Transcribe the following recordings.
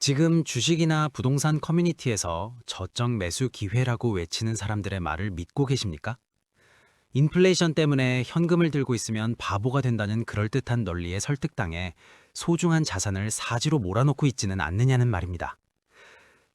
지금 주식이나 부동산 커뮤니티에서 저점 매수 기회라고 외치는 사람들의 말을 믿고 계십니까? 인플레이션 때문에 현금을 들고 있으면 바보가 된다는 그럴듯한 논리에 설득당해 소중한 자산을 사지로 몰아놓고 있지는 않느냐는 말입니다.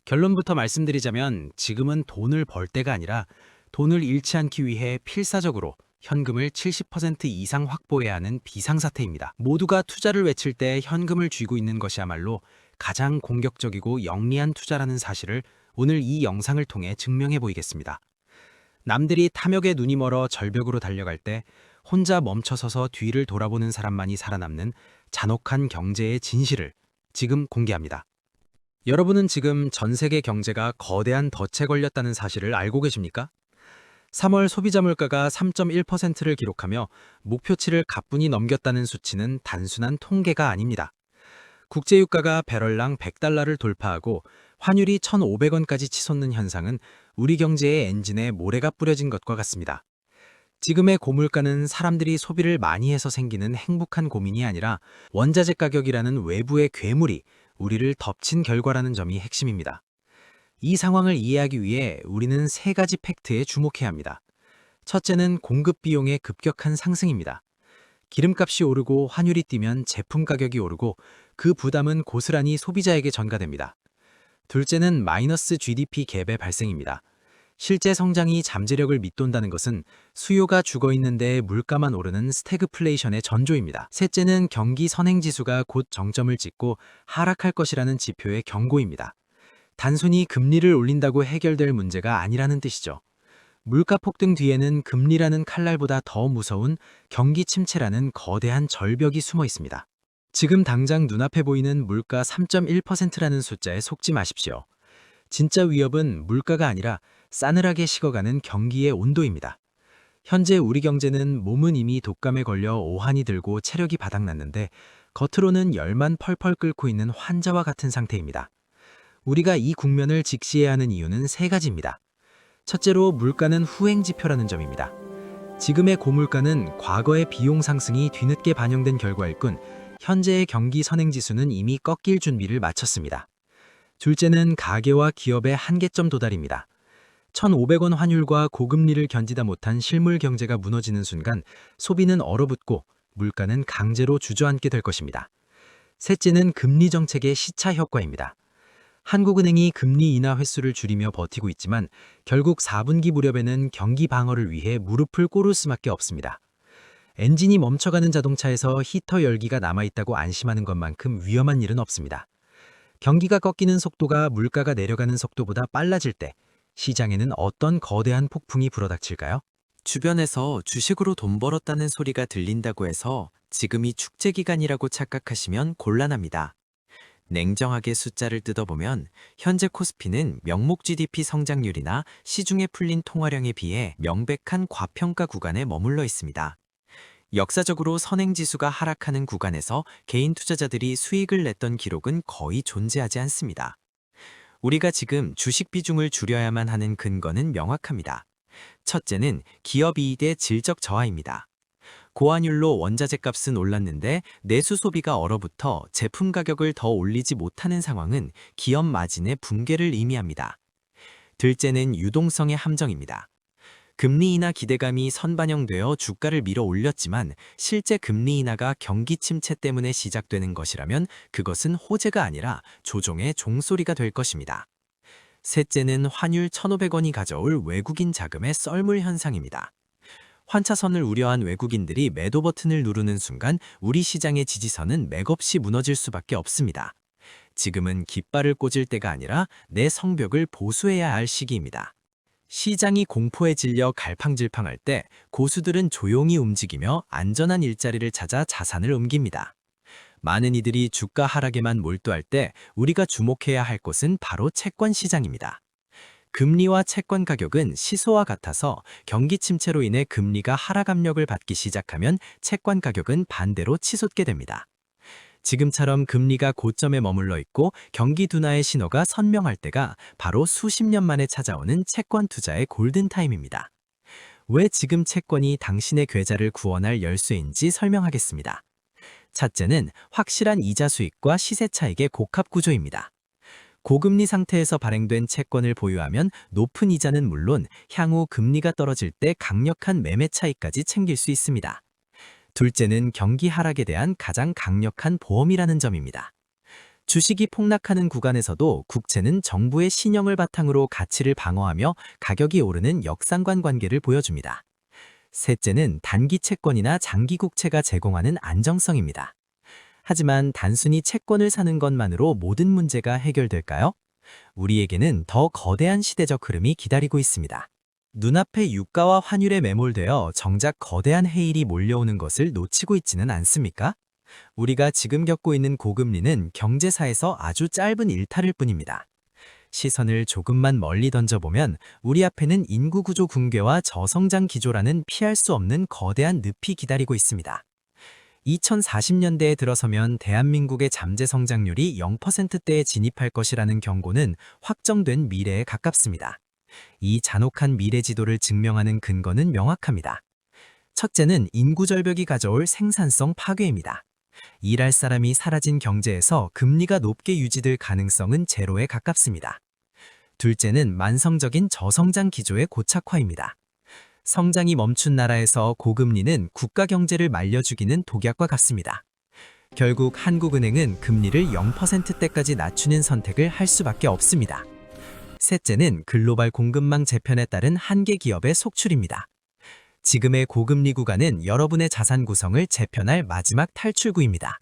결론부터 말씀드리자면 지금은 돈을 벌 때가 아니라 돈을 잃지 않기 위해 필사적으로 현금을 70% 이상 확보해야 하는 비상사태입니다. 모두가 투자를 외칠 때 현금을 쥐고 있는 것이야말로 가장 공격적이고 영리한 투자라는 사실을 오늘 이 영상을 통해 증명해 보이겠습니다. 남들이 탐욕에 눈이 멀어 절벽으로 달려갈 때 혼자 멈춰서서 뒤를 돌아보는 사람만이 살아남는 잔혹한 경제의 진실을 지금 공개합니다. 여러분은 지금 전 세계 경제가 거대한 덫에 걸렸다는 사실을 알고 계십니까? 3월 소비자 물가가 3.1%를 기록하며 목표치를 가뿐히 넘겼다는 수치는 단순한 통계가 아닙니다. 국제유가가 배럴당 100달러를 돌파하고 환율이 1,500원까지 치솟는 현상은 우리 경제의 엔진에 모래가 뿌려진 것과 같습니다. 지금의 고물가는 사람들이 소비를 많이 해서 생기는 행복한 고민이 아니라 원자재 가격이라는 외부의 괴물이 우리를 덮친 결과라는 점이 핵심입니다. 이 상황을 이해하기 위해 우리는 세 가지 팩트에 주목해야 합니다. 첫째는 공급 비용의 급격한 상승입니다. 기름값이 오르고 환율이 뛰면 제품 가격이 오르고 그 부담은 고스란히 소비자에게 전가됩니다. 둘째는 마이너스 GDP 갭의 발생입니다. 실제 성장이 잠재력을 밑돈다는 것은 수요가 죽어있는데 물가만 오르는 스태그플레이션의 전조입니다. 셋째는 경기 선행지수가 곧 정점을 찍고 하락할 것이라는 지표의 경고입니다. 단순히 금리를 올린다고 해결될 문제가 아니라는 뜻이죠. 물가 폭등 뒤에는 금리라는 칼날보다 더 무서운 경기 침체라는 거대한 절벽이 숨어 있습니다. 지금 당장 눈앞에 보이는 물가 3.1%라는 숫자에 속지 마십시오. 진짜 위협은 물가가 아니라 싸늘하게 식어가는 경기의 온도입니다. 현재 우리 경제는 몸은 이미 독감에 걸려 오한이 들고 체력이 바닥났는데 겉으로는 열만 펄펄 끓고 있는 환자와 같은 상태입니다. 우리가 이 국면을 직시해야 하는 이유는 세 가지입니다. 첫째로 물가는 후행지표라는 점입니다. 지금의 고물가는 과거의 비용 상승이 뒤늦게 반영된 결과일 뿐 현재의 경기 선행지수는 이미 꺾일 준비를 마쳤습니다. 둘째는 가계와 기업의 한계점 도달입니다. 1,500원 환율과 고금리를 견디다 못한 실물 경제가 무너지는 순간 소비는 얼어붙고 물가는 강제로 주저앉게 될 것입니다. 셋째는 금리 정책의 시차 효과입니다. 한국은행이 금리 인하 횟수를 줄이며 버티고 있지만 결국 4분기 무렵에는 경기 방어를 위해 무릎을 꿇을 수밖에 없습니다. 엔진이 멈춰가는 자동차에서 히터 열기가 남아있다고 안심하는 것만큼 위험한 일은 없습니다. 경기가 꺾이는 속도가 물가가 내려가는 속도보다 빨라질 때 시장에는 어떤 거대한 폭풍이 불어닥칠까요? 주변에서 주식으로 돈 벌었다는 소리가 들린다고 해서 지금이 축제 기간이라고 착각하시면 곤란합니다. 냉정하게 숫자를 뜯어보면 현재 코스피는 명목 GDP 성장률이나 시중에 풀린 통화량에 비해 명백한 과평가 구간에 머물러 있습니다. 역사적으로 선행지수가 하락하는 구간에서 개인 투자자들이 수익을 냈던 기록은 거의 존재하지 않습니다. 우리가 지금 주식 비중을 줄여야만 하는 근거는 명확합니다. 첫째는 기업 이익의 질적 저하입니다. 고환율로 원자재 값은 올랐는데 내수 소비가 얼어붙어 제품 가격을 더 올리지 못하는 상황은 기업 마진의 붕괴를 의미합니다. 둘째는 유동성의 함정입니다. 금리 인하 기대감이 선반영되어 주가를 밀어 올렸지만 실제 금리 인하가 경기 침체 때문에 시작되는 것이라면 그것은 호재가 아니라 조종의 종소리가 될 것입니다. 셋째는 환율 1,500원이 가져올 외국인 자금의 썰물 현상입니다. 환차선을 우려한 외국인들이 매도 버튼을 누르는 순간 우리 시장의 지지선은 맥없이 무너질 수밖에 없습니다. 지금은 깃발을 꽂을 때가 아니라 내 성벽을 보수해야 할 시기입니다. 시장이 공포에 질려 갈팡질팡할 때 고수들은 조용히 움직이며 안전한 일자리를 찾아 자산을 옮깁니다. 많은 이들이 주가 하락에만 몰두할 때 우리가 주목해야 할 곳은 바로 채권 시장입니다. 금리와 채권 가격은 시소와 같아서 경기 침체로 인해 금리가 하락 압력을 받기 시작하면 채권 가격은 반대로 치솟게 됩니다. 지금처럼 금리가 고점에 머물러 있고 경기 둔화의 신호가 선명할 때가 바로 수십 년 만에 찾아오는 채권 투자의 골든타임입니다. 왜 지금 채권이 당신의 계좌를 구원할 열쇠인지 설명하겠습니다. 첫째는 확실한 이자 수익과 시세 차익의 복합 구조입니다. 고금리 상태에서 발행된 채권을 보유하면 높은 이자는 물론 향후 금리가 떨어질 때 강력한 매매 차익까지 챙길 수 있습니다. 둘째는 경기 하락에 대한 가장 강력한 보험이라는 점입니다. 주식이 폭락하는 구간에서도 국채는 정부의 신용을 바탕으로 가치를 방어하며 가격이 오르는 역상관 관계를 보여줍니다. 셋째는 단기 채권이나 장기 국채가 제공하는 안정성입니다. 하지만 단순히 채권을 사는 것만으로 모든 문제가 해결될까요? 우리에게는 더 거대한 시대적 흐름이 기다리고 있습니다. 눈앞에 유가와 환율에 매몰되어 정작 거대한 해일이 몰려오는 것을 놓치고 있지는 않습니까? 우리가 지금 겪고 있는 고금리는 경제사에서 아주 짧은 일탈일 뿐입니다. 시선을 조금만 멀리 던져보면 우리 앞에는 인구구조 붕괴와 저성장 기조라는 피할 수 없는 거대한 늪이 기다리고 있습니다. 2040년대에 들어서면 대한민국의 잠재 성장률이 0%대에 진입할 것이라는 경고는 확정된 미래에 가깝습니다. 이 잔혹한 미래 지도를 증명하는 근거는 명확합니다. 첫째는 인구 절벽이 가져올 생산성 파괴입니다. 일할 사람이 사라진 경제에서 금리가 높게 유지될 가능성은 제로에 가깝습니다. 둘째는 만성적인 저성장 기조의 고착화입니다. 성장이 멈춘 나라에서 고금리는 국가 경제를 말려죽이는 독약과 같습니다. 결국 한국은행은 금리를 0%대까지 낮추는 선택을 할 수밖에 없습니다. 셋째는 글로벌 공급망 재편에 따른 한계 기업의 속출입니다. 지금의 고금리 구간은 여러분의 자산 구성을 재편할 마지막 탈출구입니다.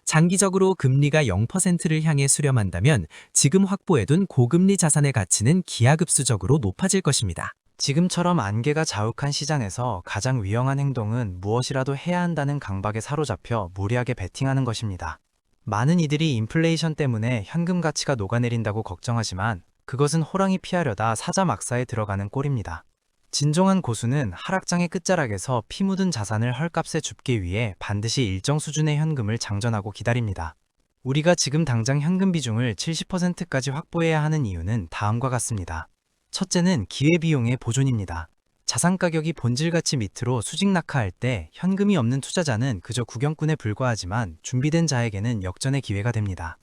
장기적으로 금리가 0%를 향해 수렴한다면 지금 확보해둔 고금리 자산의 가치는 기하급수적으로 높아질 것입니다. 지금처럼 안개가 자욱한 시장에서 가장 위험한 행동은 무엇이라도 해야 한다는 강박에 사로잡혀 무리하게 베팅하는 것입니다. 많은 이들이 인플레이션 때문에 현금 가치가 녹아내린다고 걱정하지만 그것은 호랑이 피하려다 사자막사에 들어가는 꼴입니다. 진정한 고수는 하락장의 끝자락에서 피 묻은 자산을 헐값에 줍기 위해 반드시 일정 수준의 현금을 장전하고 기다립니다. 우리가 지금 당장 현금 비중을 70%까지 확보해야 하는 이유는 다음과 같습니다. 첫째는 기회비용의 보존입니다. 자산 가격이 본질가치 밑으로 수직 낙하할 때 현금이 없는 투자자는 그저 구경꾼에 불과하지만 준비된 자에게는 역전의 기회가 됩니다.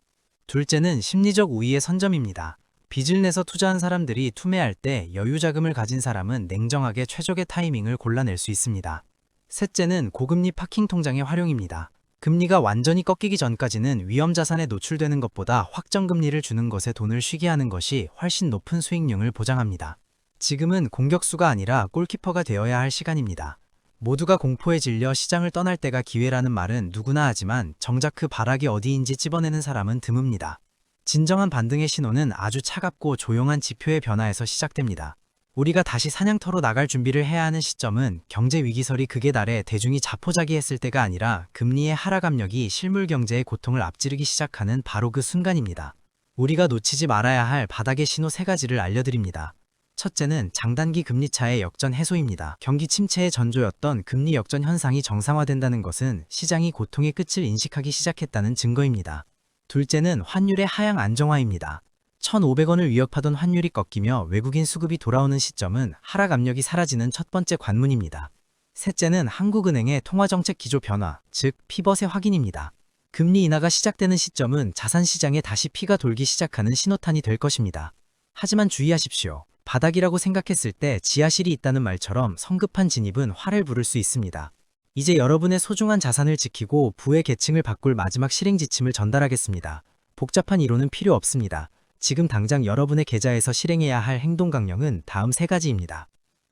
둘째는 심리적 우위의 선점입니다. 빚을 내서 투자한 사람들이 투매할 때 여유 자금을 가진 사람은 냉정하게 최적의 타이밍을 골라낼 수 있습니다. 셋째는 고금리 파킹 통장의 활용입니다. 금리가 완전히 꺾이기 전까지는 위험 자산에 노출되는 것보다 확정금리를 주는 것에 돈을 쉬게 하는 것이 훨씬 높은 수익률을 보장합니다. 지금은 공격수가 아니라 골키퍼가 되어야 할 시간입니다. 모두가 공포에 질려 시장을 떠날 때가 기회라는 말은 누구나 하지만 정작 그 바락이 어디인지 찝어내는 사람은 드뭅니다. 진정한 반등의 신호는 아주 차갑고 조용한 지표의 변화에서 시작됩니다. 우리가 다시 사냥터로 나갈 준비를 해야 하는 시점은 경제 위기설이 극에 달해 대중이 자포자기했을 때가 아니라 금리의 하락 압력이 실물 경제의 고통을 앞지르기 시작하는 바로 그 순간입니다. 우리가 놓치지 말아야 할 바닥의 신호 3가지를 알려드립니다. 첫째는 장단기 금리 차의 역전 해소입니다. 경기 침체의 전조였던 금리 역전 현상이 정상화된다는 것은 시장이 고통의 끝을 인식하기 시작했다는 증거입니다. 둘째는 환율의 하향 안정화입니다. 1,500원을 위협하던 환율이 꺾이며 외국인 수급이 돌아오는 시점은 하락 압력이 사라지는 첫 번째 관문입니다. 셋째는 한국은행의 통화정책 기조 변화, 즉 피벗의 확인입니다. 금리 인하가 시작되는 시점은 자산시장에 다시 피가 돌기 시작하는 신호탄이 될 것입니다. 하지만 주의하십시오. 바닥이라고 생각했을 때 지하실이 있다는 말처럼 성급한 진입은 화를 부를 수 있습니다. 이제 여러분의 소중한 자산을 지키고 부의 계층을 바꿀 마지막 실행 지침을 전달하겠습니다. 복잡한 이론은 필요 없습니다. 지금 당장 여러분의 계좌에서 실행해야 할 행동 강령은 다음 3가지입니다.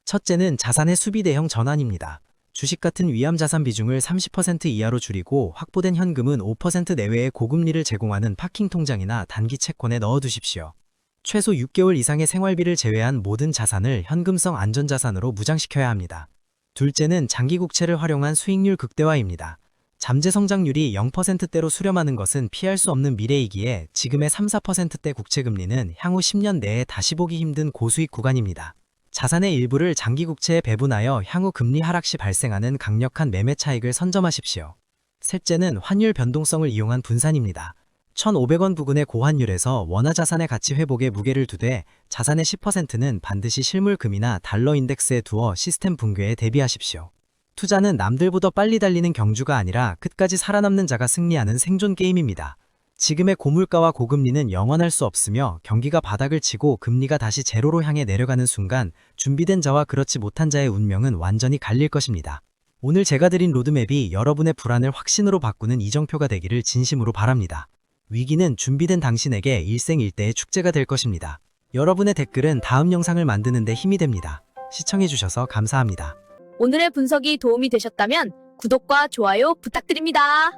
첫째는 자산의 수비 대형 전환입니다. 주식 같은 위험 자산 비중을 30% 이하로 줄이고 확보된 현금은 5% 내외의 고금리를 제공하는 파킹 통장이나 단기 채권에 넣어두십시오. 최소 6개월 이상의 생활비를 제외한 모든 자산을 현금성 안전자산으로 무장시켜야 합니다. 둘째는 장기 국채를 활용한 수익률 극대화입니다. 잠재 성장률이 0%대로 수렴하는 것은 피할 수 없는 미래이기에 지금의 3-4%대 국채 금리는 향후 10년 내에 다시 보기 힘든 고수익 구간입니다. 자산의 일부를 장기 국채에 배분하여 향후 금리 하락 시 발생하는 강력한 매매 차익을 선점하십시오. 셋째는 환율 변동성을 이용한 분산입니다. 1,500원 부근의 고환율에서 원화 자산의 가치 회복에 무게를 두되 자산의 10%는 반드시 실물금이나 달러 인덱스에 두어 시스템 붕괴에 대비하십시오. 투자는 남들보다 빨리 달리는 경주가 아니라 끝까지 살아남는 자가 승리하는 생존 게임입니다. 지금의 고물가와 고금리는 영원할 수 없으며 경기가 바닥을 치고 금리가 다시 제로로 향해 내려가는 순간 준비된 자와 그렇지 못한 자의 운명은 완전히 갈릴 것입니다. 오늘 제가 드린 로드맵이 여러분의 불안을 확신으로 바꾸는 이정표가 되기를 진심으로 바랍니다. 위기는 준비된 당신에게 일생일대의 축제가 될 것입니다. 여러분의 댓글은 다음 영상을 만드는 데 힘이 됩니다. 시청해주셔서 감사합니다. 오늘의 분석이 도움이 되셨다면 구독과 좋아요 부탁드립니다.